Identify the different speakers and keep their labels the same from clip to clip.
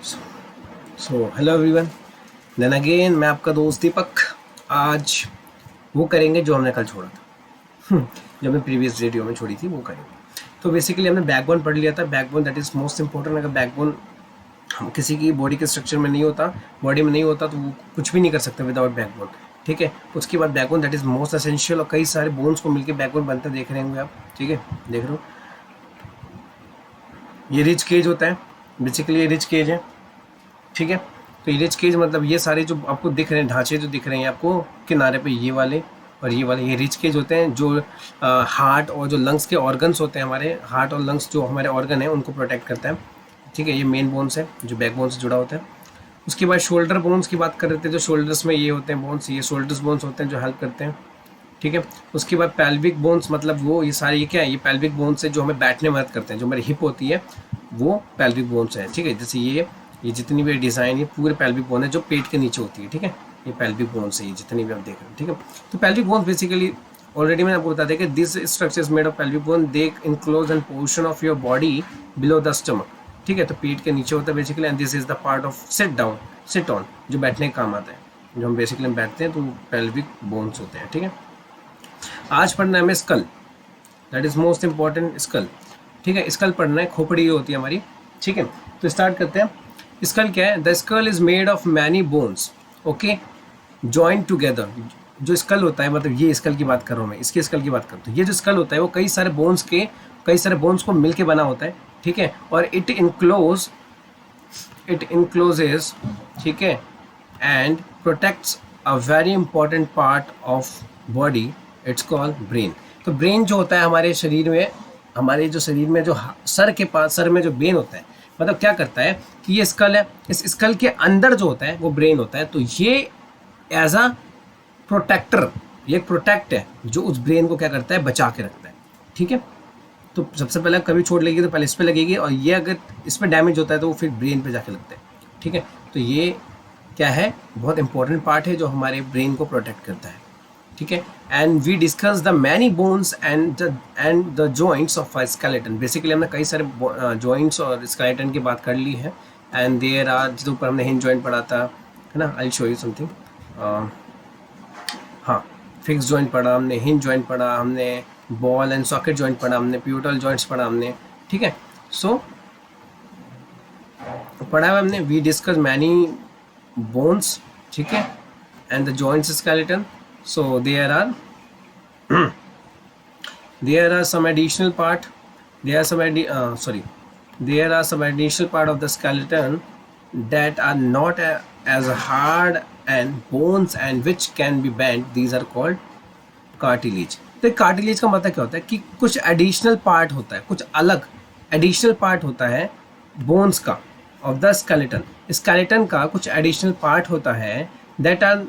Speaker 1: सो hello everyone, then again मैं आपका दोस्त दीपक। आज वो करेंगे जो हमने कल छोड़ा था। जो हमने प्रीवियस वीडियो में छोड़ी थी वो करेंगे। तो बेसिकली हमने बैकबोन पढ़ लिया था। Backbone that is most important. अगर बैकबोन किसी की बॉडी के स्ट्रक्चर में नहीं होता, बॉडी में नहीं होता, तो वो कुछ भी नहीं कर सकते विदाउट बैकबोन। ठीक है, उसके बाद backbone that is most essential, और कई सारे बोन्स को मिलकर बैकबोन बनते देख रहे होंगे आप। ठीक है, देख रहे हो, ये रिच केज होता है। बेसिकली ये रिच केज है। ठीक है, तो ये रिच केज मतलब ये सारे जो आपको दिख रहे हैं ढांचे जो दिख रहे हैं आपको किनारे पे, ये वाले और ये वाले, ये रिच केज होते हैं जो हार्ट और जो लंग्स के ऑर्गन्स होते हैं। हमारे हार्ट और लंग्स जो हमारे ऑर्गन है उनको प्रोटेक्ट करता है। ठीक है, ये मेन बोन्स है जो बैकबोन से जुड़ा होता है। उसके बाद शोल्डर बोन्स की बात कर रहे थे, जो शोल्डर्स में ये होते हैं बोन्स, ये शोल्डर्स बोन्स होते हैं जो हेल्प करते हैं। ठीक है, उसके बाद पेल्विक बोन्स, मतलब वो ये सारे ये क्या है, ये पेल्विक बोन्स है जो हमें बैठने में मदद करते हैं। जो हमारी हिप होती है वो पेल्विक बोन्स है। ठीक है, जैसे ये जितनी भी डिज़ाइन, ये पूरे पेल्विक बोन है जो पेट के नीचे होती है। ठीक है, ये पेल्विक बोन्स है, ये जितनी भी आप देख रहे हैं। ठीक है, तो पेल्विक बोन्स बेसिकली ऑलरेडी मैंने आपको बता दिया कि this structure is made of pelvic bone, they enclose an portion of your body below the stomach. ठीक है, तो पेट के नीचे होता है basically, and this is the part of sit down, sit on, जो बैठने का काम आता है। जो हम बेसिकली बैठते हैं तो पेल्विक बोन्स होते हैं। ठीक है, आज पढ़ना है हमें skull, that is most important, skull. ठीक है, स्कल पढ़ना है, खोपड़ी होती है हमारी। ठीक है, तो स्टार्ट करते हैं। स्कल क्या है? The skull is made of many bones, okay, joint together. जो स्कल होता है, मतलब ये स्कल की बात कर रहा हूँ मैं, इसके स्कल की बात कर रहा हूँ। ये जो स्कल होता है वो कई सारे बोन्स को मिलके बना होता है। ठीक है, और इट इनक्लोजेज, ठीक है, and protects a very important part of body, it's called brain. तो ब्रेन जो होता है हमारे शरीर में, हमारे जो शरीर में जो सर के पास, सर में जो ब्रेन होता है, मतलब क्या करता है कि ये स्कल है, इस स्कल के अंदर जो होता है वो ब्रेन होता है। तो ये एज अ प्रोटेक्टर, ये एक प्रोटेक्ट है जो उस ब्रेन को क्या करता है, बचा के रखता है। ठीक है, तो सबसे पहले कभी चोट लगेगी तो पहले इस पर लगेगी, और ये अगर इस पर डैमेज होता है तो वो फिर ब्रेन पे जाके लगता है। ठीक है, तो ये क्या है, बहुत इंपॉर्टेंट पार्ट है जो हमारे ब्रेन को प्रोटेक्ट करता है। ठीक है, and we discuss the many bones and the joints of a skeleton. Basically हमने कई सारे जॉइंट्स और स्केलेटन की बात कर ली है। एंड देयर आर, जिसके ऊपर हमने हिंज जॉइंट पढ़ा था, है ना, आई शो यू समथिंग। हाँ, फिक्स जॉइंट पढ़ा हमने, हिंज जॉइंट पढ़ा हमने, बॉल एंड सॉकेट जॉइंट पढ़ा हमने, प्यूटल जॉइंट्स पढ़ा हमने। ठीक है, सो पढ़ा है हमने, वी डिस्कस मैनी बोन्स, ठीक है, and the joints skeleton. So there are some additional part. There are some additional part of the skeleton that are not as hard and bones and which can be bent. These are called cartilage. तो cartilage का मतलब क्या होता है कि कुछ additional part होता है, कुछ अलग एडिशनल पार्ट होता है बोन्स का, ऑफ द स्केलेटन। स्केलेटन का कुछ एडिशनल पार्ट होता है that are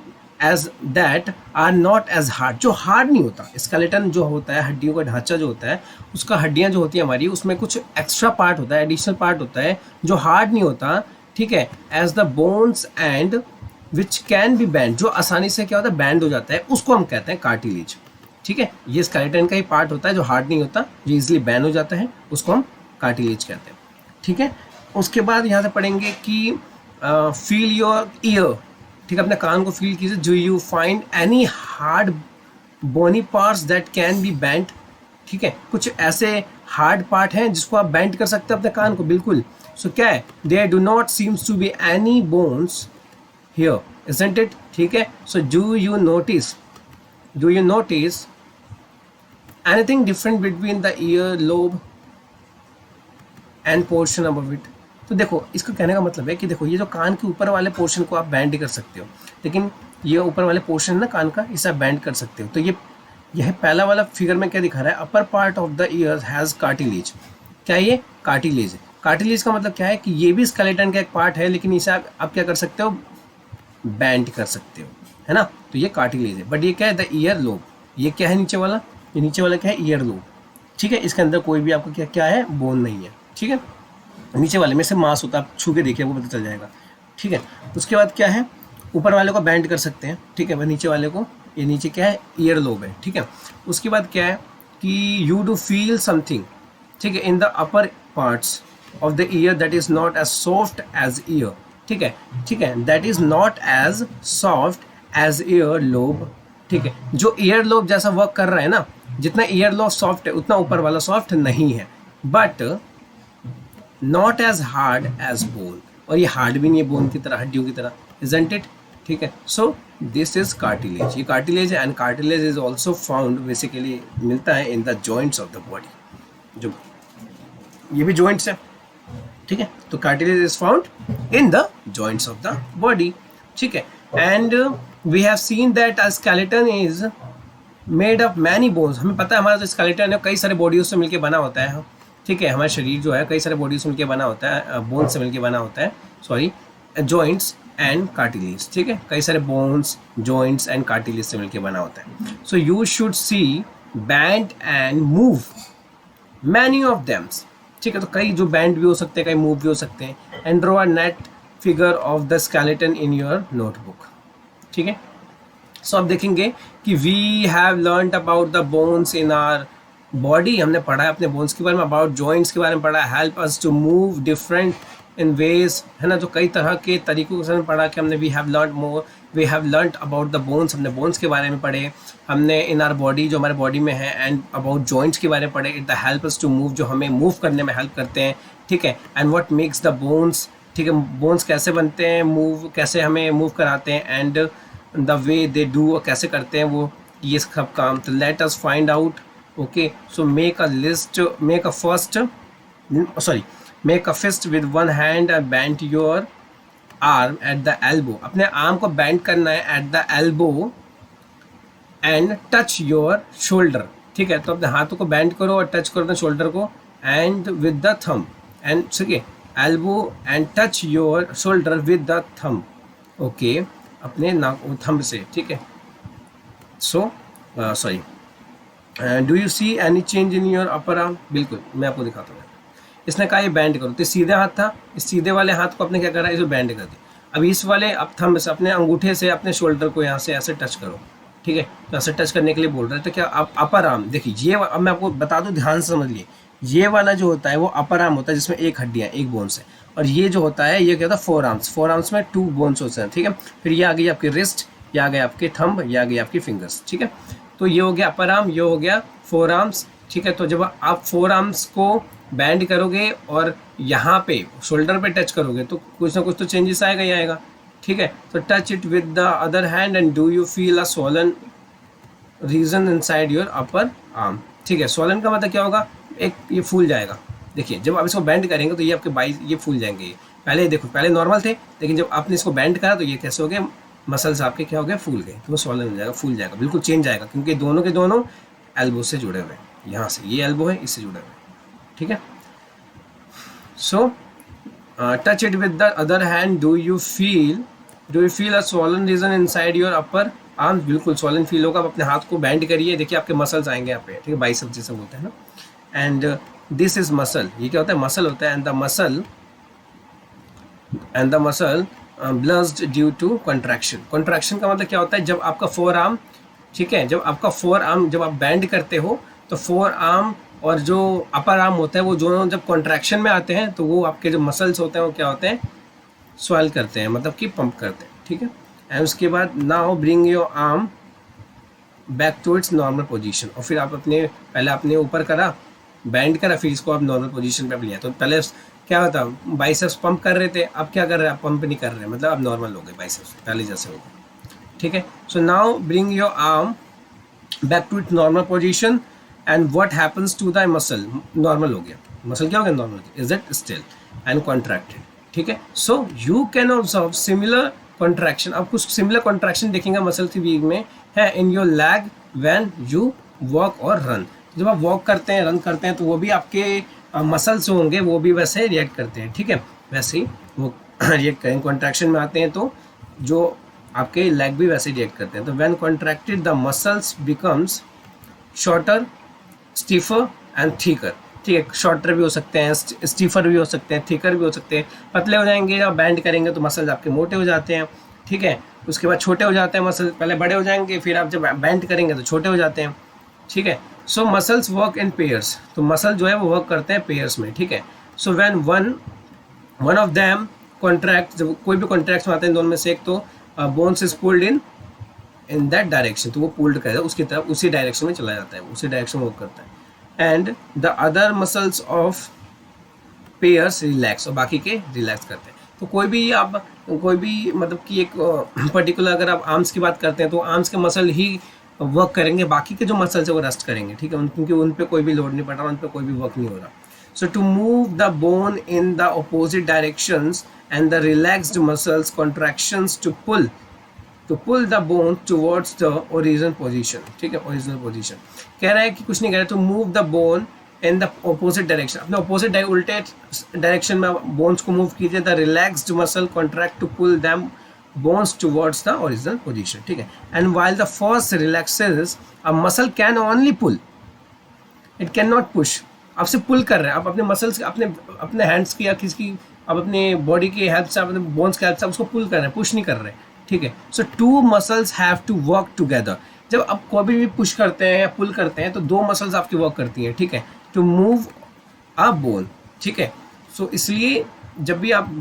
Speaker 1: not as hard, जो हार्ड नहीं होता। स्केलेटन जो होता है, हड्डियों का ढांचा जो होता है, उसका हड्डियां जो होती है हमारी, उसमें कुछ एक्स्ट्रा पार्ट होता है, एडिशनल पार्ट होता है जो हार्ड नहीं होता। ठीक है, as the bones and which can be bend, जो आसानी से क्या होता है, बैंड हो जाता है, उसको हम कहते हैं कार्टिलेज। ठीक है, ये स्केलेटन का ही पार्ट होता है जो हार्ड नहीं होता, जो इजिली बैंड हो जाता है, उसको हम कार्टिलेज कहते हैं। ठीक है, उसके बाद यहाँ से पढ़ेंगे कि फील योर ईयर। ठीक है, अपने कान को फील कीजिए। Do you find any hard bony parts that can be bent. ठीक है, कुछ ऐसे हार्ड पार्ट हैं जिसको आप बेंट कर सकते हैं अपने कान को, बिल्कुल। सो क्या है, there do not seems to be any bones here, isn't it. ठीक है, so do you notice anything different between the ear lobe and portion above it. तो देखो, इसको कहने का मतलब है कि देखो, ये जो कान के ऊपर वाले पोर्शन को आप बैंड कर सकते हो, लेकिन ये ऊपर वाले पोर्शन है ना कान का, इसे आप बैंड कर सकते हो। तो यह पहला वाला फिगर में क्या दिखा रहा है, upper part of the year has cartilage. क्या ये कार्टिलेज है? कार्टिलेज का मतलब क्या है कि ये भी स्केलेटन का एक पार्ट है, लेकिन इसे आप क्या कर सकते हो, बैंड कर सकते हो, है ना। तो ये कार्टिलेज है। बट ये क्या है, द ईयर लोब, ये क्या है नीचे वाला, ये नीचे वाला क्या है, ईयर लोब। ठीक है, इसके अंदर कोई भी आपको क्या है, बोन नहीं है। ठीक है, नीचे वाले में से मांस होता है, आप छू के देखिए आपको पता चल जाएगा। ठीक है, उसके बाद क्या है, ऊपर वाले को बैंड कर सकते हैं। ठीक है, वह नीचे वाले को, ये नीचे क्या है, ईयर लोब है। ठीक है, उसके बाद क्या है कि यू डू फील समथिंग, ठीक है, in the upper parts of the ear that is not as soft as ear, ठीक है, ठीक है, that is not as soft as ear lobe, ठीक है, जो ईयर लोब जैसा वर्क कर रहा है ना, जितना ईयर लोब सॉफ्ट है उतना ऊपर वाला सॉफ्ट नहीं है, but not as hard as bone, और ये हार्ड भी नहीं है बोन की तरह, हड्डियों की तरह, इजंट इट, ठीक है। सो दिस इज कार्टिलेज, ये कार्टिलेज है, and cartilage is also found, basically मिलता है in the joints of the body, जो ये भी जॉइंट्स है, ठीक है, तो cartilage is found in the joints of the body, ठीक है, and we have seen that a skeleton is made of many bones, हमें पता है हमारा जो स्केलेटन है कई सारे बॉडीज से मिलकर बना होता है, ठीक है, हमारा शरीर जो है कई सारे बॉडीज से मिलकर बना होता है, बोन्स से मिलकर बना होता है, सॉरी, जॉइंट्स एंड कार्टिलेज, ठीक है, कई सारे बोन्स, जॉइंट्स एंड कार्टिलेज से मिलकर बना होता है। So you should see bend and move many of them, ठीक है, तो कई जो बैंड भी हो सकते हैं, कई मूव भी हो सकते हैं, and draw a net figure of the skeleton in your notebook, ठीक है। सो अब देखेंगे कि we have learn about the bones in our body, हमने पढ़ा है अपने बोन्स के बारे में, अबाउट जॉइंट्स के बारे में पढ़ा है, help us to move different in ways, है ना, जो कई तरह के तरीकों से पढ़ा कि हमने we have learn about the bones, हमने बोन्स के बारे में पढ़े, हमने इन आर बॉडी जो हमारे बॉडी में है, एंड अबाउट जॉइंट्स के बारे में पढ़े, it the help us to move, जो हमें मूव करने में हेल्प करते हैं, ठीक है, and what makes the bones, ठीक है, बोन्स कैसे बनते हैं, मूव कैसे हमें मूव कराते हैं, and the way they do, कैसे करते हैं वो ये सब काम, तो let us find out, okay. So make a list, make a fist with one hand and bend your arm at the elbow, अपने आर्म को बैंड करना है at the elbow and touch your shoulder, ठीक है, तो अपने हाथों को बैंड करो और टच करो अपने शोल्डर को, and with the thumb, and ठीक है, elbow and touch your shoulder with the thumb, okay, अपने नाक थंब से, ठीक है। So sorry, do you see any change in your upper arm, बिल्कुल मैं आपको दिखाता हूँ, इसने कहा ये बैंड करो, तो सीधे हाथ था, इस सीधे वाले हाथ को आपने क्या करा, इसे बैंड कर दिया, अब इस वाले अब थंब से अपने अंगूठे से अपने शोल्डर को यहाँ से ऐसे टच करो, ठीक है, तो ऐसे टच करने के लिए बोल रहे हैं, तो क्या आप अपर आर्म देखिए, ये अब मैं आपको बता दूं, ध्यान से समझ लिए, ये वाला जो होता है वो अपर आर्म होता है, जिसमें एक हड्डियाँ, एक बोन्स है, और ये जो होता है ये क्या होता है, फोर आर्म्स में 2 बोन्स होते हैं, ठीक है, फिर ये आ गई आपकी रिस्ट, ये आ गए आपके थंब, ये आ गई आपकी फिंगर्स, ठीक है, तो ये हो गया अपर आर्म, ये हो गया 4 आर्म्स, ठीक है, तो जब आप 4 आर्म्स को बैंड करोगे और यहाँ पे शोल्डर पे टच करोगे तो कुछ ना कुछ तो चेंजेस आएगा ही आएगा, ठीक है, तो touch it with the other hand and do you feel a swollen region inside your upper arm, ठीक है, स्वॉलन का मतलब क्या होगा, एक ये फूल जाएगा, देखिए जब आप इसको बैंड करेंगे तो ये आपके बाई ये फूल जाएंगे, ये पहले देखो पहले नॉर्मल थे, लेकिन जब आपने इसको बैंड करा तो ये कैसे हो गए, मसल्स आपके क्या हो गए, फूल गए, तो वो स्वॉलन हो जाएगा, फूल जाएगा, बिल्कुल चेंज आएगा, क्योंकि दोनों के दोनों एल्बो से जुड़े हुए हैं, यहाँ से ये एल्बो है, इससे जुड़े हुए हैं, ठीक है। So touch it with the other hand, do you feel a swollen region inside your upper arm, बिल्कुल स्वॉलन फील होगा, आप अपने हाथ को बैंड करिए, देखिए आपके मसल्स आएंगे यहाँ पे, ठीक है, बाइसेप्स जैसे बोलते हैं ना, एंड दिस इज मसल, ये क्या होता है, मसल होता है, and the muscle bulged due to contraction, contraction का मतलब क्या होता है, जब आपका 4 आर्म, ठीक है, जब आपका 4 आर्म जब आप बैंड करते हो तो 4 आर्म और जो अपर आर्म होता है वो दोनों जब कॉन्ट्रैक्शन में आते हैं तो वो आपके जो मसल्स होते हैं वो क्या होते हैं, स्वेल करते हैं, मतलब कि पंप करते हैं, ठीक है, एंड उसके बाद now bring your arm back to its normal position, और फिर आप अपने पहले आपने ऊपर करा बैंड करा, फिर इसको आप नॉर्मल पोजीशन पे लिया, तो पहले क्या होता बाइसेप्स पंप कर रहे थे, अब क्या कर रहे हैं, आप पंप नहीं कर रहे हैं, मतलब अब नॉर्मल हो गए बाइसेप्स पहले जैसे हो गए, ठीक है। So now bring your arm back to its normal position and what happens to the muscle, normal हो गया, मसल क्या हो गया, normal, is it still and contracted, ठीक है। So you can observe similar contraction, अब कुछ सिमिलर कॉन्ट्रैक्शन देखेंगे मसल की वीक में है in your leg when you walk or run, जब आप वॉक करते हैं, रन करते हैं, तो वो भी आपके मसल्स होंगे वो भी वैसे रिएक्ट करते हैं, ठीक है, वैसे ही वो रिएक्ट करेंगे, कॉन्ट्रैक्शन में आते हैं तो जो आपके लेग भी वैसे रिएक्ट करते हैं, तो when contracted the muscles becomes shorter, stiffer and thicker, ठीक है, शॉर्टर भी हो सकते हैं, स्टीफर भी हो सकते हैं, थिकर भी हो सकते हैं, पतले हो जाएंगे, जब बैंड करेंगे तो मसल्स आपके मोटे हो जाते हैं, ठीक है, उसके बाद छोटे हो जाते हैं मसल, पहले बड़े हो जाएंगे, फिर आप जब बैंड करेंगे तो छोटे हो जाते हैं, ठीक है। सो मसल्स वर्क इन पेयर्स, तो मसल जो है वो वर्क करते हैं पेयर्स में, ठीक है, so when one of them contract, जब कोई भी कॉन्ट्रैक्ट आते हैं दोनों में से एक, तो bones is pulled in that direction, तो वो पुल्ड करता है उसकी तरफ, उसी डायरेक्शन में चला जाता है, उसी डायरेक्शन में वो करता है। And the other muscles of pairs relax, और बाकी के रिलैक्स करते हैं। तो कोई भी आप कोई भी मतलब कि एक पर्टिकुलर अगर आप आर्म्स की बात करते हैं तो आर्म्स के मसल ही वर्क करेंगे, बाकी के जो मसल्स है वो रेस्ट करेंगे, ठीक है, क्योंकि उन पे कोई भी लोड नहीं पड़ रहा, उन पे कोई भी वर्क नहीं हो रहा। So to move the bone in the opposite directions and the relaxed muscles contractions to pull the bone towards the original position, ठीक है, ओरिजिनल पोजीशन। कह रहा है कि कुछ नहीं कह रहा, to move the bone in the opposite direction, अपने अपोजिट उल्टे डायरेक्शन में बोन्स को मूव कीजिए। The relaxed muscle contract to pull them bones towards the original position, ठीक है। And while the first relaxes, a muscle can only pull, it can not push. आपसे pull कर रहे हैं, आप अपने मसल्स अपने हैंड्स की या किसी आप अपने बॉडी की हेल्प से, अपने बोन्स की हेल्प से उसको पुल कर रहे हैं, पुश नहीं कर रहे, ठीक है। So two muscles have to work together. जब आप कोई भी पुश करते हैं या पुल करते हैं तो दो मसल्स आपकी वर्क करती हैं, ठीक है, टू मूव अ बोन, ठीक है। सो इसलिए जब भी आप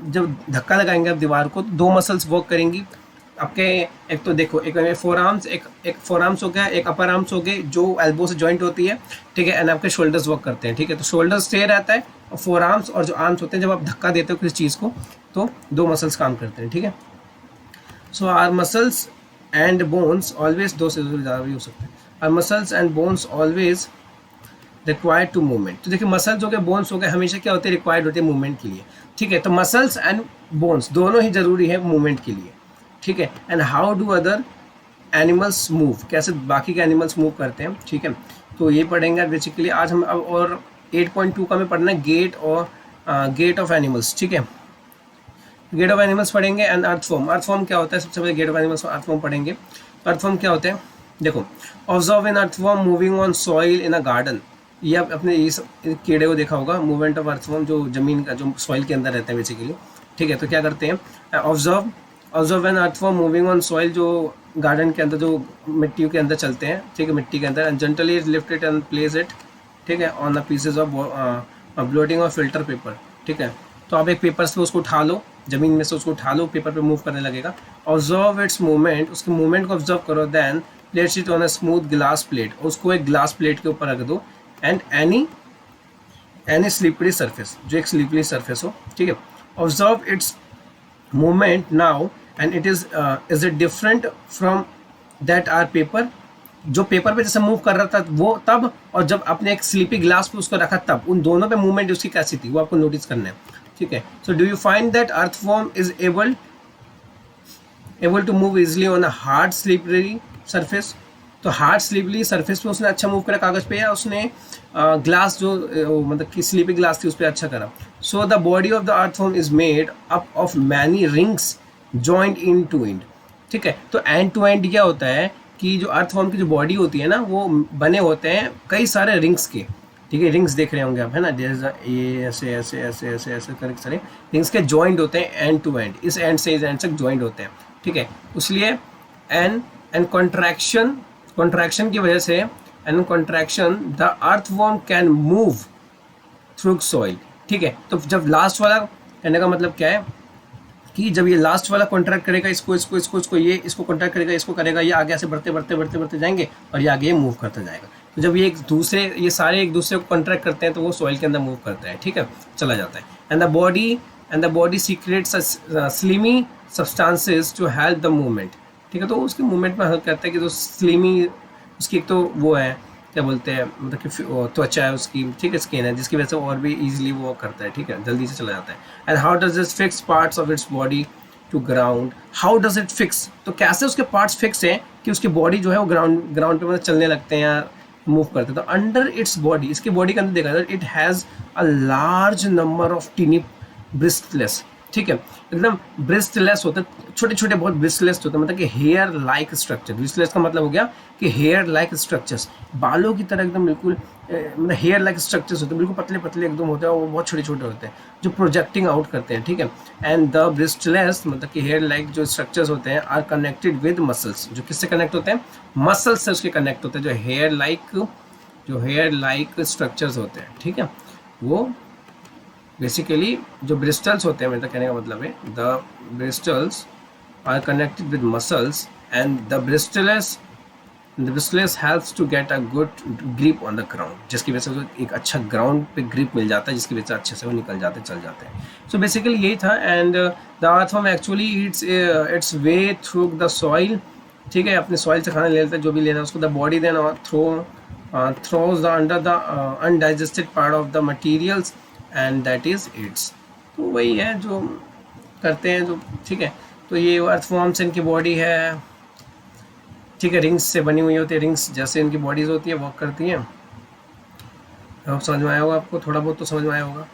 Speaker 1: जब धक्का लगाएंगे आप दीवार को, तो दो मसल्स वर्क करेंगी आपके। एक तो देखो, एक फोर आर्म्स, एक फोर आर्म्स हो गया, एक अपर आर्म्स हो गए जो एल्बो से जॉइंट होती है, ठीक है, एंड आपके शोल्डर्स वर्क करते हैं, ठीक है। तो शोल्डर स्टे रहता है और फोर आर्म्स और जो आर्म्स होते हैं, जब आप धक्का देते हो किसी चीज़ को तो दो मसल्स काम करते हैं, ठीक है। So are muscles and bones always, दो से ज़्यादा भी हो सकते हैं, are muscles and bones always required to movement. तो देखिए मसल्स हो गए, बोन्स हो गए, हमेशा क्या होते हैं, रिक्वायर्ड होते हैं मूवमेंट के लिए, ठीक है। तो मसल्स एंड बोन्स दोनों ही जरूरी है मूवमेंट के लिए, ठीक है। And how do other animals move, कैसे बाकी के एनिमल्स मूव करते हैं, ठीक है। तो ये पढ़ेंगे बेसिकली आज हम। अब और 8.2 का में पढ़ना है गेट और गेट ऑफ एनिमल्स, ठीक है। गेट ऑफ एनिमल्स पढ़ेंगे एंड अर्थफॉर्म। अर्थफॉर्म क्या होता है, सबसे पहले गेट ऑफ एनिमल्स अर्थफॉर्म पढ़ेंगे। अर्थफॉर्म क्या होते हैं, देखो, observe in अर्थफॉर्म moving on soil in a garden. ये आप अपने इस कीड़े को देखा होगा, मूवमेंट ऑफ अर्थफॉर्म, जो जमीन का जो सॉइल के अंदर रहते हैं बेसिकली, ठीक है। तो क्या करते हैं, observe an earthworm moving on soil, जो गार्डन के अंदर जो मिट्टी के अंदर चलते हैं, ठीक है, मिट्टी के अंदर, and gently lift it and place it, ठीक है, on the pieces of blotting or filter paper, ठीक है। तो आप एक पेपर से उसको उठा लो, जमीन में से उसको उठा लो, पेपर पे मूव करने लगेगा। ऑब्जर्व इट्स मूवमेंट, उसके मूवमेंट को ऑब्जर्व करो, then place it on a smooth glass plate, उसको एक ग्लास प्लेट के ऊपर रख दो, एंड एनी स्लिपरी सरफेस, जो एक स्लिपरी सरफेस हो, ठीक है। Observe its movement now and it is it different from that are paper, जो पेपर पे जैसे मूव कर रहा था वो तब, और जब आपने एक स्लीपी ग्लास पे उसको रखा तब, उन दोनों पे मूवमेंट उसकी कैसी थी वो आपको नोटिस करना है, ठीक है। So do you find that earthworm is able to move easily on a hard slippery surface. तो हार्ड स्लिपरी सरफेस पे उसने अच्छा मूव करा कागज पे, या उसने ग्लास जो मतलब कि स्लीपी ग्लास थी उस पर अच्छा करा। So the body of the earthworm is made up of many rings joint in to end, ठीक है। तो एंड टू एंड क्या होता है कि जो अर्थवॉर्म की जो बॉडी होती है ना, वो बने होते हैं कई सारे रिंग्स के, ठीक है। रिंग्स देख रहे होंगे आप, है ना, ये ऐसे ऐसे ऐसे ऐसे ऐसे करके सारे रिंग्स के जॉइंट होते हैं एंड टू एंड, इस एंड से इस एंड तक जॉइंट होते हैं, ठीक है। इसलिए एंड कॉन्ट्रैक्शन की वजह से, and contraction the earthworm can move through soil, ठीक है। तो जब लास्ट वाला कहने का मतलब क्या है कि जब ये लास्ट वाला कॉन्ट्रैक्ट करेगा इसको ये इसको कॉन्ट्रैक्ट करेगा, इसको करेगा, ये आगे ऐसे बढ़ते जाएंगे और ये आगे मूव करता जाएगा। तो जब ये सारे एक दूसरे को कॉन्ट्रैक्ट करते हैं तो वो सॉइल के अंदर मूव करता है, ठीक है, चला जाता है। And the body secrets slimy substances to help the movement, ठीक है। तो उसके मूवमेंट में हेल्प करता है कि जो स्लिमी, उसकी एक तो वो है क्या बोलते हैं, मतलब कि त्वचा है उसकी, ठीक है, स्किन है, जिसकी वजह से और भी इजीली वो करता है, ठीक है, जल्दी से चला जाता है। And how does it fix parts of its body to ground, how does it fix, तो कैसे उसके पार्ट्स फिक्स हैं कि उसकी बॉडी जो है वो ग्राउंड पे मतलब चलने लगते हैं या मूव करते हैं। तो अंडर इट्स बॉडी, इसकी बॉडी के अंदर देखा जाए, it has a large number of tiny bristles, ठीक है, एकदम ब्रिस्टलेस होते हैं, छोटे छोटे बहुत ब्रिस्टलेस होते हैं, मतलब कि हेयर लाइक स्ट्रक्चर। ब्रिस्टलेस का मतलब हो गया कि हेयर लाइक स्ट्रक्चर्स, बालों की तरह एकदम बिल्कुल, मतलब हेयर लाइक स्ट्रक्चर्स होते हैं, बिल्कुल पतले पतले एकदम होते हैं, और वो बहुत छोटे छोटे होते हैं जो प्रोजेक्टिंग आउट करते हैं, ठीक है। एंड द ब्रिस्टलेस मतलब कि हेयर लाइक जो स्ट्रक्चर्स होते हैं आर कनेक्टेड विद मसल्स, जो किससे कनेक्ट होते हैं, मसल्स से उसके कनेक्ट होते हैं, जो हेयर लाइक स्ट्रक्चर्स होते हैं, ठीक है, वो बेसिकली जो ब्रिस्टल्स होते हैं, मेरा कहने का मतलब है, the bristles are connected with muscles and the bristles helps to get a good grip on the ground, जिसकी वजह से उसको एक अच्छा ग्राउंड पे ग्रिप मिल जाता है, जिसकी वजह से अच्छे से वो निकल जाते चल जाते हैं. सो बेसिकली यही था. And the earthworm actually it's way through the soil. ठीक है, अपने सॉइल से खाना ले लेता है, जो भी लेना है उसको. The body then throws the under the undigested part of the materials and that is its. तो वही है जो करते हैं जो. ठीक है, तो ये अर्थवॉर्म्स इनकी बॉडी है. ठीक है, रिंग्स से बनी हुई होती है, रिंग्स जैसे इनकी बॉडीज होती है वर्क करती हैं. अब समझ में आया होगा आपको, थोड़ा बहुत तो समझ में आया होगा.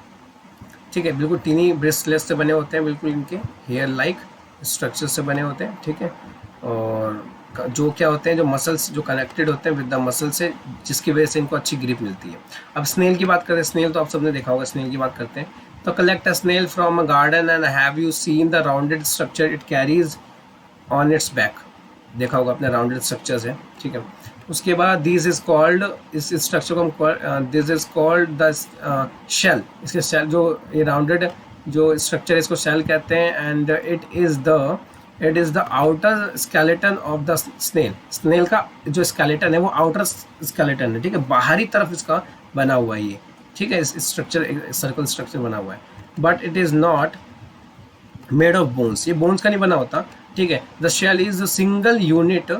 Speaker 1: ठीक है, बिल्कुल टीनी ब्रिस्टलेस से बने होते हैं, बिल्कुल इनके हेयर लाइक स्ट्रक्चर से बने होते हैं. ठीक है, और जो क्या होते हैं, जो मसल्स जो कनेक्टेड होते हैं विद द मसल से, जिसकी वजह से इनको अच्छी ग्रिप मिलती है. अब स्नेल की बात करें, स्नेल तो आप सबने देखा होगा. स्नेल की बात करते हैं तो collect a snail from a garden and have you seen the rounded structure it carries on its back. देखा होगा अपने राउंडेड स्ट्रक्चर्स है. ठीक है, उसके बाद दिस इज कॉल्ड, इस स्ट्रक्चर को this is called the shell. इसके शेल जो ये राउंडेड जो स्ट्रक्चर है इसको शेल कहते हैं. And it is the outer skeleton of the snail. Snail का जो स्केलेटन है वो आउटर स्केलेटन है. ठीक है, बाहरी तरफ इसका बना हुआ है ये. ठीक है, इस स्ट्रक्चर सर्कल स्ट्रक्चर बना हुआ है. But it is not made of bones. ये बोन्स का नहीं बना होता. ठीक है, the shell is a single unit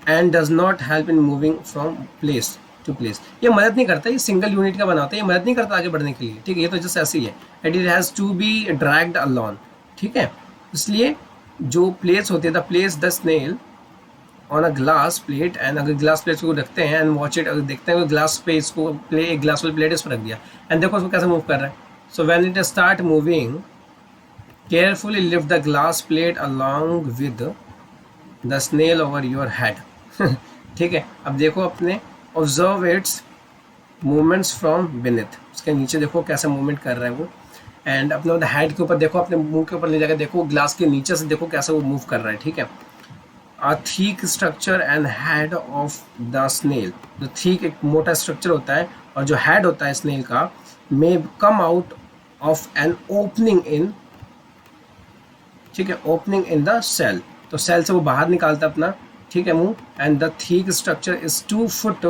Speaker 1: and does not help in moving from place to place. ये मदद नहीं करता, ये सिंगल यूनिट का बना होता है, ये मदद नहीं करता आगे बढ़ने के लिए. ठीक है, ये तो जस्ट ऐसे ही है. And it has to be dragged along. ठीक है, इसलिए जो प्लेट्स होती है, the place the snail on a glass plate. एंड अगर ग्लास प्लेट को रखते हैं एंड वॉच इट, अगर देखते हैं ग्लास पे इसको एक ग्लास वाली प्लेट इस पर रख दिया एंड देखो उसको कैसे मूव कर रहा है. So when it start moving carefully lift the glass plate along with the snail over your head. ठीक है, अब देखो अपने observe its movements from beneath. उसके नीचे देखो कैसे मूवमेंट कर रहा है वो. एंड अपने हेड के ऊपर देखो, अपने मुंह के ऊपर ले जाकर देखो, ग्लास के नीचे से देखो कैसे वो मूव कर रहा है. ठीक है, a thick structure and head of the snail. जो थीक एक मोटा स्ट्रक्चर होता है और जो हेड होता है स्नेल का may come out of an opening in. ठीक है, ओपनिंग इन द सेल. तो सेल से वो बाहर निकालता है अपना. ठीक है, मुंह. And the thick structure is 2 foot.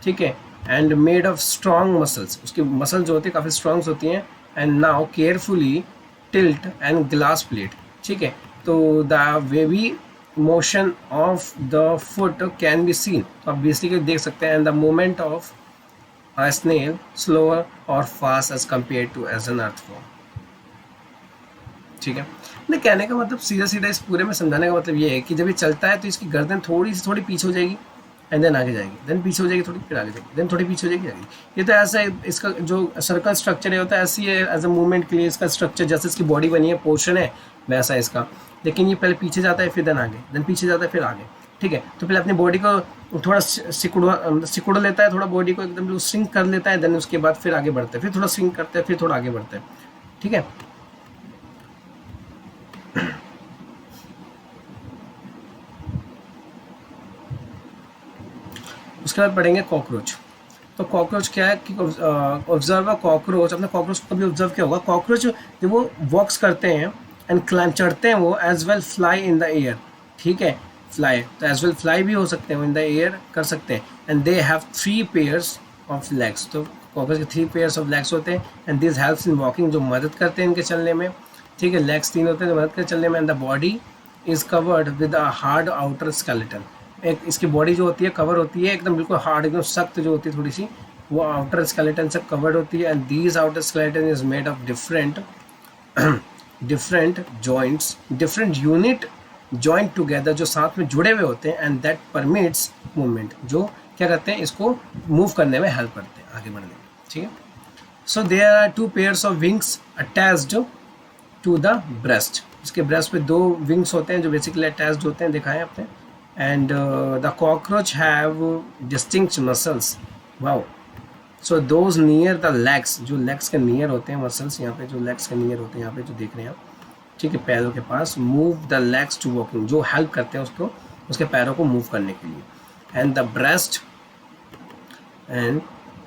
Speaker 1: ठीक है, and made of strong muscles. उसकी मसल जो होती है काफ़ी स्ट्रॉन्ग होती हैं. And now carefully tilt and glass plate. ठीक है, तो the wavy motion of the foot can be scene. तो आप बेसिकली देख सकते हैं. And the movement of a snail slower और fast as compare to as an earthworm. ठीक है, नहीं कहने का मतलब सीधा सीधा इस पूरे में समझाने का मतलब ये है कि जब ये चलता है तो इसकी गर्दन थोड़ी पीछे हो जाएगी एंड देन आगे जाएगी, देन पीछे हो जाएगी थोड़ी, फिर आगे जाएगी, देन थोड़ी पीछे हो जाएगी आगे. ये तो ऐसा है, इसका जो सर्कल स्ट्रक्चर है होता है ऐसी है. एज अ मूवमेंट के लिए इसका स्ट्रक्चर जैसे इसकी बॉडी बनी है, पोर्शन है वैसा है इसका. लेकिन ये पहले पीछे जाता है फिर देन आगे, देन पीछे जाता है फिर आगे. ठीक है, तो पहले अपनी बॉडी को थोड़ा सिकुड़ लेता है, थोड़ा बॉडी को एकदम सिंक कर लेता है. देन उसके बाद फिर आगे बढ़ता है, फिर थोड़ा सिंक करता है, फिर थोड़ा आगे बढ़ता है. ठीक है, उसके बाद पढ़ेंगे कॉकरोच. तो कॉकरोच क्या है कि ऑब्जर्व अ कॉकरोच. अपने कॉकरोच को कभी ऑब्जर्व किया होगा. कॉकरोच जब वो वॉक्स करते हैं एंड क्लाइम चढ़ते हैं वो, as well fly in the air. ठीक है, फ्लाई तो एज वेल फ्लाई भी हो सकते हैं, वो इन द एयर कर सकते हैं. And they have 3 pairs of legs. तो कॉकरोच के 3 पेयर्स ऑफ लेग्स होते हैं. And this helps in walking, जो मदद करते हैं इनके चलने में. ठीक है, लेग्स 3 होते हैं जो मदद करते चलने में. And the body is covered with a hard outer skeleton. एक इसकी बॉडी जो होती है कवर होती है एकदम बिल्कुल हार्ड, एकदम सख्त जो होती है थोड़ी सी, वो आउटर स्केलेटन से कवर्ड होती है. And these outer skeleton is made of different joints, different unit joint together, जो साथ में जुड़े हुए होते हैं. एंड दैट परमिट्स मूवमेंट, जो क्या करते हैं इसको मूव करने में हेल्प करते हैं, आगे बढ़ने में. ठीक है, so there are 2 pairs of wings attached to the breast. इसके ब्रेस्ट पे 2 विंग्स होते हैं जो बेसिकली अटैच्ड होते हैं, दिखाएं आपने. And the cockroach have distinct muscles. Wow. So those near the legs, जो legs के near होते हैं muscles, यहाँ पे जो legs के near होते हैं, यहाँ पे जो देख रहे हैं आप. ठीक है, पैरों के पास. Move the legs to walking, जो help करते हैं उसको, उसके पैरों को move करने के लिए. And the breast and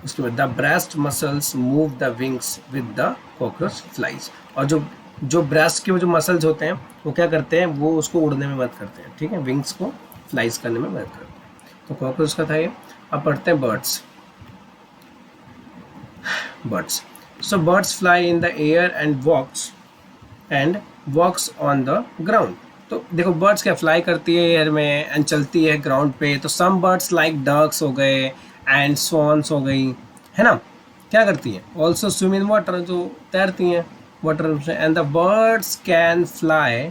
Speaker 1: उसके बाद the breast muscles move the wings with the cockroach flies. और जो जो ब्रेस्ट के वो जो मसल्स होते हैं वो क्या करते हैं, वो उसको उड़ने में मदद करते हैं, ठीक है, विंग्स को फ्लाइज करने में मदद करते हैं। तो कॉकरोच का था ये। अब पढ़ते हैं birds. Birds, so birds fly in the air and walks on the ground. तो देखो बर्ड्स क्या फ्लाई करती है एयर में एंड चलती है ग्राउंड पे। तो सम बर्ड्स लाइक डक्स हो गए एंड स्वॉन्स हो गई, है ना, क्या करती हैं, ऑल्सो स्विम इन वाटर, जो तैरती हैं वाटर में। And the birds can fly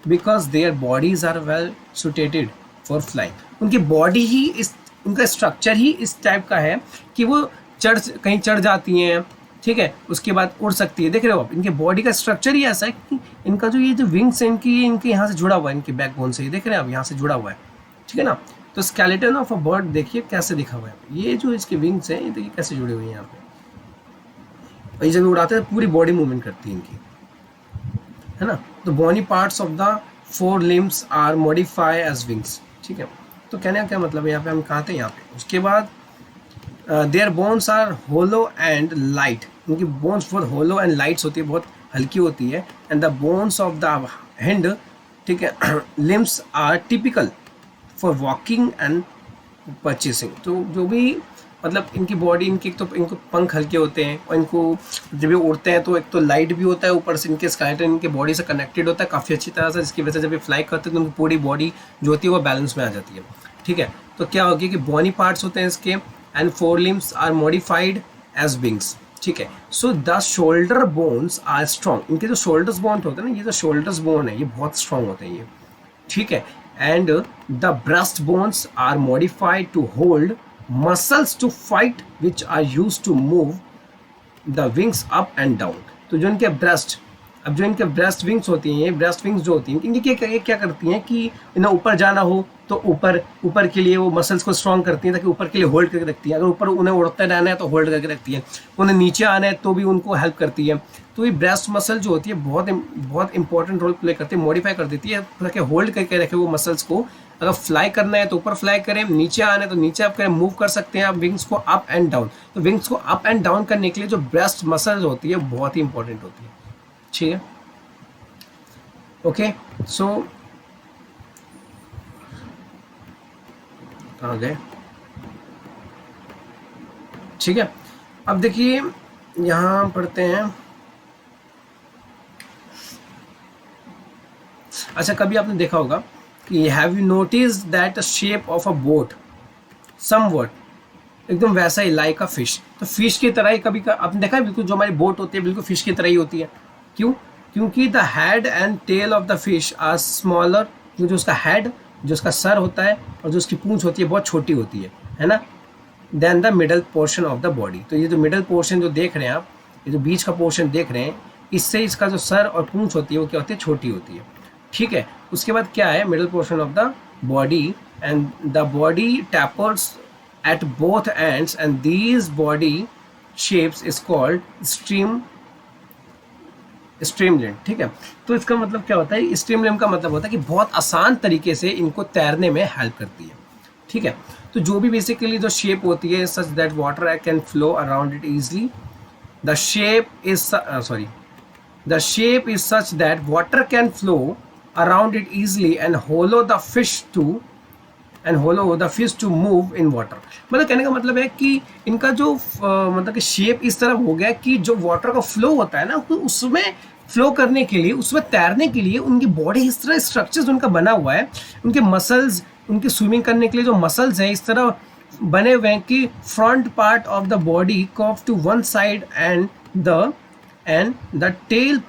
Speaker 1: because their bodies are well suited for flying. उनकी बॉडी ही इस, उनका स्ट्रक्चर ही इस टाइप का है कि वो कहीं चढ़ जाती हैं, ठीक है, उसके बाद उड़ सकती है। देख रहे हो आप, इनके बॉडी का स्ट्रक्चर ही ऐसा है कि इनका जो ये जो विंग्स है इनकी, इनके यहाँ से जुड़ा हुआ है, इनके बैकबोन से, देख रहे हैं आप, यहाँ से जुड़ा हुआ है, ठीक है ना। तो स्केलेटन ऑफ अ बर्ड देखिए कैसे दिखा हुआ है, ये जो इसके विंग्स हैं ये देखिए कैसे जुड़े हुए हैं यहाँ पे। और ये जब उड़ाते हैं पूरी बॉडी मूवमेंट करती है इनकी, है ना। तो body parts of the four limbs are modify as wings, ठीक है। तो कहने का क्या मतलब है, यहाँ पे हम कहाँ थे, यहाँ पे। उसके बाद their bones are hollow and light, उनकी बोन्स बहुत होलो एंड लाइट्स होती है, बहुत हल्की होती है। And the bones of the hand, ठीक है, limbs are typical for walking and purchasing. तो जो भी मतलब इनकी बॉडी, इनके एक तो इनको पंख हल्के होते हैं और इनको जब ये उड़ते हैं तो एक तो लाइट भी होता है, ऊपर से इनके स्केलेटन इनके बॉडी से कनेक्टेड होता है काफ़ी अच्छी तरह से, जिसकी वजह से जब ये फ्लाई करते हैं तो उनकी पूरी बॉडी जो होती है वो बैलेंस में आ जाती है, ठीक है। तो क्या होगी कि बॉडी पार्ट्स होते हैं इसके and four limbs are modified as wings, ठीक है। So the shoulder bones are strong, इनके जो शोल्डर्स बोन होते हैं ना, ये जो शोल्डर्स बोन है ये बहुत स्ट्रॉन्ग होते हैं ये, ठीक है। And the breast bones are modified to hold muscles to fight which are use to move the wings up and down. तो जो इनके ब्रेस्ट, अब जो इनके ब्रेस्ट विंग्स होती हैं, ये ब्रेस्ट विंग्स जो होती हैं इनकी क्या करती हैं कि इन्हें ऊपर जाना हो तो ऊपर के लिए वो मसल्स को स्ट्रॉन्ग करती हैं ताकि ऊपर के लिए होल्ड करके रखती हैं। अगर ऊपर उन्हें उड़ते रहना है तो होल्ड करके रखती है, उन्हें नीचे आना है तो भी उनको हेल्प करती है। तो ये ब्रेस्ट मसल जो होती है बहुत इंपॉर्टेंट रोल प्ले करती है, मॉडिफाई कर देती है ताकि होल्ड करके रखे वो मसल्स को। अगर फ्लाई करना है तो ऊपर फ्लाई करें, नीचे आना है तो नीचे आप करें, मूव कर सकते हैं आप विंग्स को अप एंड डाउन। तो विंग्स को अप एंड डाउन करने के लिए जो ब्रेस्ट मसल होती है बहुत ही इंपॉर्टेंट होती है, ठीक है। ओके, सो कहाँ गए, ठीक है। अब देखिए यहाँ पढ़ते हैं। अच्छा, कभी आपने देखा होगा कि have you notice that shape of a boat somewhat एकदम वैसा ही लाइक अ फिश। तो फिश की तरह ही कभी आपने देखा है, बिल्कुल जो हमारी बोट होती है बिल्कुल फिश की तरह ही होती है। क्यों? क्योंकि the head and tail of the fish are smaller, जो उसका हेड, जो उसका सर होता है और जो उसकी पूंछ होती है बहुत छोटी होती है ना, then the middle portion of the body. तो ये जो मिडल पोर्शन जो देख रहे हैं आप, ये जो बीच का पोर्शन देख रहे हैं, इससे इसका जो सर और पूंछ होती है वो क्या होती है, छोटी होती है, ठीक है। उसके बाद क्या है, middle portion of the body and the body tapers at both ends and these body shapes is called streamline, ठीक है। तो इसका मतलब क्या होता है, स्ट्रीमलिन का मतलब होता है कि बहुत आसान तरीके से इनको तैरने में हेल्प करती है, ठीक है। तो जो भी बेसिकली जो शेप होती है such that water can flow around it easily, the shape is such that water can flow around it easily and hollow the fish to move in water. मतलब कहने का मतलब है कि इनका जो मतलब कि शेप इस तरह हो गया कि जो वाटर का फ्लो होता है ना, उसमें फ्लो करने के लिए, उसमें तैरने के लिए उनकी बॉडी इस तरह स्ट्रक्चर्स उनका बना हुआ है, उनके मसल्स, उनकी स्विमिंग करने के लिए जो मसल्स हैं इस तरह बने हुए हैं कि front part of the body curve to one side and the tail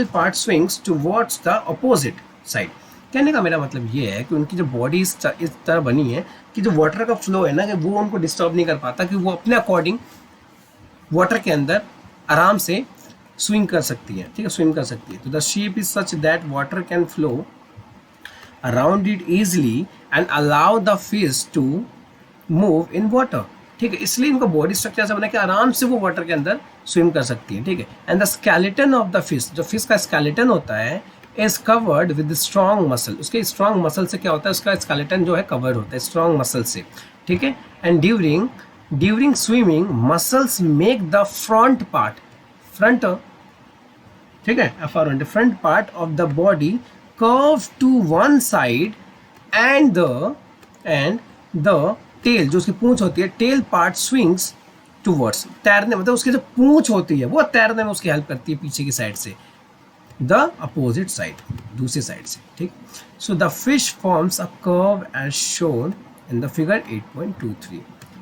Speaker 1: part swings towards the opposite side. कहने का मेरा मतलब ये है कि उनकी जो बॉडी इस तरह बनी है कि जो वाटर का फ्लो है ना, कि वो उनको डिस्टर्ब नहीं कर पाता, कि वो अपने अकॉर्डिंग वाटर के अंदर आराम से स्विंग कर सकती है, ठीक है, स्विम कर सकती है। तो the shape is such that water can flow around it easily and allow the fish to move in water, ठीक है। इसलिए इनका बॉडी स्ट्रक्चर ऐसा बना कि आराम से वो वाटर के अंदर स्विम कर सकती है, ठीक है। And the skeleton of the fish, जो फिश का स्केलेटन होता है, is covered with strong muscle. उसके स्ट्रॉन्ग मसल से क्या होता है, उसका स्केलेटन जो है कवर्ड होता है स्ट्रॉन्ग मसल से, ठीक है। And during during swimming muscles make the front part, front, ठीक है, front part of the body curve to one side and the tail, जो उसकी पूंछ होती है, टेल पार्ट स्विंग्स टूवर्ड्स, तैरने मतलब उसकी जो पूंछ होती है वो तैरने में उसकी हेल्प करती है पीछे की साइड से, द अपोजिट साइड, दूसरी साइड से, ठीक। So the fish forms a curve as shown in the figure 8.23।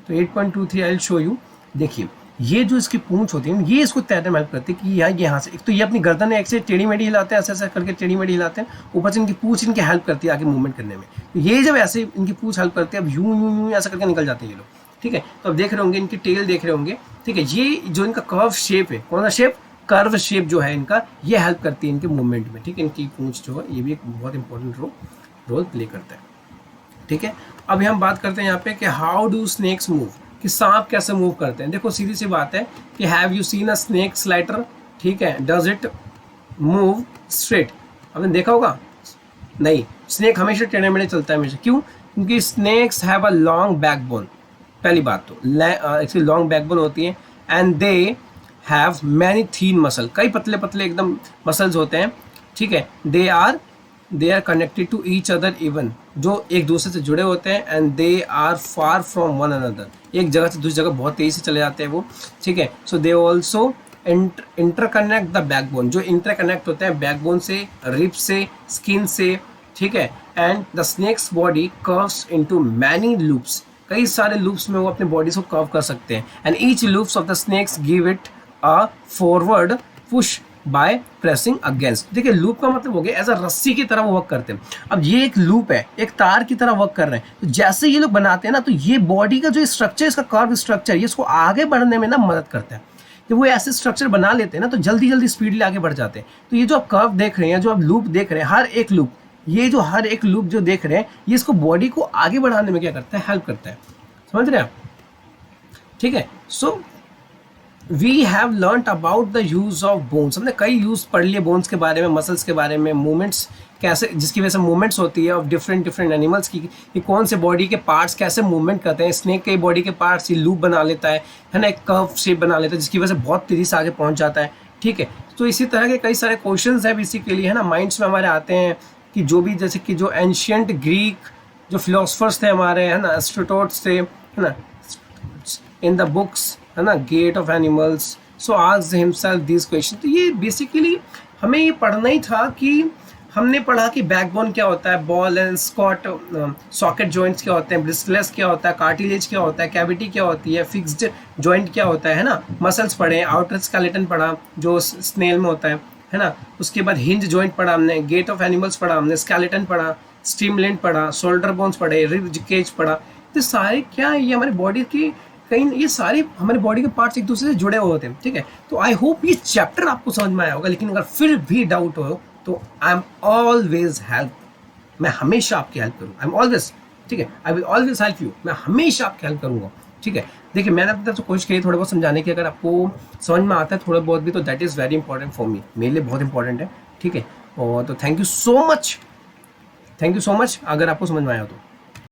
Speaker 1: तो 8.23 आई विल शो यू। देखिए ये जो इसकी पूंछ होती है ये इसको तैरने में हेल्प करती है कि यहाँ से एक तो ये अपनी गर्दन एक से टेढ़ी मेढ़ी हिलाते हैं, ऐसे ऐसे करके टेढ़ी मेढ़ी हिलाते हैं, ऊपर से इनकी पूंछ इनकी हेल्प करती है आगे मूवमेंट करने में। तो ये जब ऐसे इनकी पूंछ हेल्प करती है, अब यूं यूं यूं ऐसा करके निकल जाते हैं ये लोग, ठीक है। तो अब देख रहे होंगे इनकी टेल देख रहे होंगे, ठीक है। ये जो इनका कर्व शेप है, कौन सा शेप, कर्व शेप जो है इनका, ये हेल्प करती है इनके मूवमेंट में, ठीक है। इनकी पूंछ जो है ये भी एक बहुत इंपॉर्टेंट रोल प्ले करता है, ठीक है। अभी हम बात करते हैं यहाँ पे कि हाउ डू स्नेक्स मूव, कि सांप कैसे मूव करते हैं। देखो सीधी सी बात है कि have you seen a snake slider, ठीक है, डज इट मूव स्ट्रेट, आपने देखा होगा, नहीं, स्नेक हमेशा टेढ़े मेढ़े चलता है हमेशा, क्यों, क्योंकि snakes have a long backbone, पहली बात तो एक्चुअली लॉन्ग बैकबोन होती है, and they have many thin muscle, कई पतले पतले एकदम मसल्स होते हैं, ठीक है। They are connected to each other even, जो एक दूसरे से जुड़े होते हैं, and they are far from one another, एक जगह से दूसरी जगह बहुत तेजी से चले जाते हैं वो, ठीक है। So they also interconnect the backbone, जो इंटरकनेक्ट होते हैं बैकबोन से, रिब से, स्किन से, ठीक है। And the snake's body curves into many loops, कई सारे लूप्स में वो अपने बॉडी को कर्व कर सकते हैं, and each loops of the snakes give it a forward push by pressing against. देखिए लूप का मतलब हो गया एज अ रस्सी की तरह वो वर्क करते हैं। अब ये एक लूप है, एक तार की तरह वर्क कर रहे हैं, तो जैसे ये लोग बनाते हैं ना, तो ये बॉडी का जो स्ट्रक्चर, इसका कर्व स्ट्रक्चर, ये इसको आगे बढ़ने में ना मदद करता है। कि वो ऐसे स्ट्रक्चर बना लेते हैं ना, तो जल्दी जल्दी स्पीडली आगे बढ़ जाते हैं। तो ये जो आप कर्व देख रहे हैं, जो आप लूप देख रहे हैं, हर एक लूप, ये जो हर एक लूप जो देख रहे हैं, ये इसको बॉडी को आगे बढ़ाने में क्या करता है, हेल्प करता है, समझ रहे हैं आप, ठीक है। So we have learn about the use of bones, हमने कई यूज पढ़ लिए बोन्स के बारे में, मसल्स के बारे में, मूवमेंट्स कैसे, जिसकी वजह से मूवमेंट्स होती है ऑफ डिफरेंट डिफरेंट एनिमल्स की, कि कौन से बॉडी के पार्ट्स कैसे मूवमेंट करते हैं। स्नेक के बॉडी के पार्ट्स ये लूप बना लेता है ना, एक कर्व शेप बना लेता है, जिसकी वजह से बहुत तेजी से आगे पहुंच जाता है, ठीक है। तो इसी तरह के कई सारे क्वेश्चंस हैं बेसिकली, है ना, माइंड्स में हमारे आते हैं कि जो भी, जैसे कि जो एंशियंट ग्रीक जो फिलोसफर्स थे हमारे, है ना, एरिस्टोटल थे, है ना, इन द बुक्स, है ना, gait of animals, so asked himself this question. तो ये बेसिकली हमें ये पढ़ना ही था कि हमने पढ़ा कि बैकबोन क्या होता है, बॉल एंड सॉकेट जॉइंट्स क्या होते हैं, ब्रिस्टलेस क्या होता है, कार्टिलेज क्या होता है, कैविटी क्या होती है, फिक्स्ड जॉइंट क्या होता है ना, मसल्स पढ़े, आउटर स्केलेटन पढ़ा जो स्नेल में होता है ना, उसके बाद हिंज जॉइंट पढ़ा हमने, गेट ऑफ एनिमल्स पढ़ा हमने, स्केलेटन पढ़ा, स्टीमलेंट पढ़ा, शोल्डर बोन्स पढ़े, रिब केज पढ़ा। तो सारे क्या है, ये हमारी बॉडी की कहीं, ये सारे हमारे बॉडी के पार्ट्स एक दूसरे से जुड़े हुए होते हैं, ठीक है। तो आई होप ये चैप्टर आपको समझ में आया होगा, लेकिन अगर फिर भी डाउट हो तो आई एम ऑलवेज हेल्प, मैं हमेशा आपकी हेल्प करूँ, आई एम ऑलवेज, ठीक है, I will always help you, मैं हमेशा आपकी हेल्प करूँगा, ठीक है। देखिए मैंने अपनी तरफ से कोशिश की थोड़ा बहुत समझाने की, अगर आपको समझ में आता है थोड़ा बहुत भी, तो that is very important for me, मेरे लिए बहुत इंपॉर्टेंट है, ठीक है। और तो थैंक यू सो मच, अगर आपको समझ में आया तो।